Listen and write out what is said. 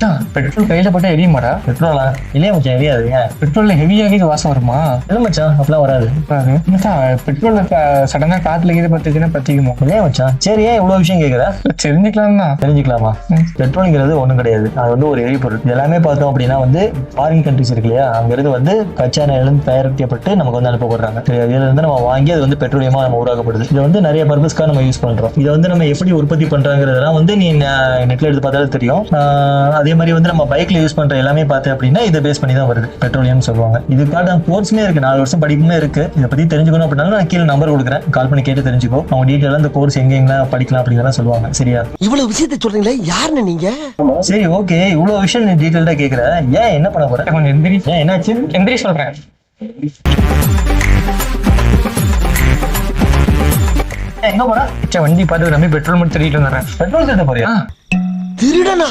மச்சான் பெட்ரோல் கையில போட்டா எரியுமாடா? பெட்ரோலா? இல்லையா மச்சான், எரியாது. பெட்ரோல்ல ஹெவியாக வாசம் வருமா? இல்லை மச்சான், அப்படிலாம் வராது. மச்சான் பெட்ரோல்ல சடனா காத்துல கீது பத்துச்சுன்னா பத்திக்குமோ? இல்லையா மச்சான்? சரி, ஏன் இவ்வளவு விஷயம் கேட்குற? தெரிஞ்சுக்கலாம் தான். தெரிஞ்சுக்கலாமா? பெட்ரோல்ங்கிறது ஒண்ணும் கிடையாது, அது வந்து ஒரு எரிபொருள். இது எல்லாமே பார்த்தோம் அப்படின்னா வந்து ஃபாரின் கண்ட்ரிஸ் இருக்கு இல்லையா, அங்கிருந்து வந்து கச்சா எண்ணெயிலிருந்து தயாரிக்கப்பட்டு நமக்கு வந்து அனுப்பப்படுறாங்க. இதுல இருந்து நம்ம வாங்கி அது வந்து பெட்ரோலியமா நம்ம உருவாக்கப்படுது. இது வந்து நிறைய பர்பஸ்க்காக நம்ம யூஸ் பண்றோம். இதை வந்து நம்ம எப்படி உற்பத்தி பண்றாங்கிறதெல்லாம் வந்து நீ நெட்ல எடுத்து பார்த்தாலும் தெரியும். அதே மாதிரி வந்து நம்ம பைக்ல யூஸ் பண்ற எல்லாமே பார்த்தேன் அப்படின்னா இதை பேஸ் பண்ணி தான் வருது, பெட்ரோலியம் சொல்லுவாங்க. இதுக்கான கோர்ஸுமே இருக்கு, 4 வருஷம் படிப்புமே இருக்கு. இதை பத்தி தெரிஞ்சுக்கணும் அப்படின்னா நான் கீழே நம்பர் கொடுக்குறேன், கால் பண்ணி கேட்டு தெரிஞ்சுக்கோ. அவங்க டீட்டெயிலாக இந்த கோர்ஸ் எங்கெங்கெல்லாம் படிக்கலாம் அப்படிங்கிறத சொல்லுவாங்க. சரியா? இவ்வளவு விஷயத்தை சொல்றீங்களே, யாருன்னு நீங்க? சரி, ஓகே, இவ்வளவு விஷயம் நீ டீட்டெயில்டா கேட்குற, ஏன் என்ன பண்ண போற? கொஞ்சம் எந்திரி. ஏன் என்னாச்சு? எந்திரி சொல்றேன். எங்க போற? வண்டி பார்த்து நம்பி பெட்ரோல் மட்டும் தெரியிட்டு வந்துடுறேன். பெட்ரோல் சேர்த்த போறியா? திருடனா?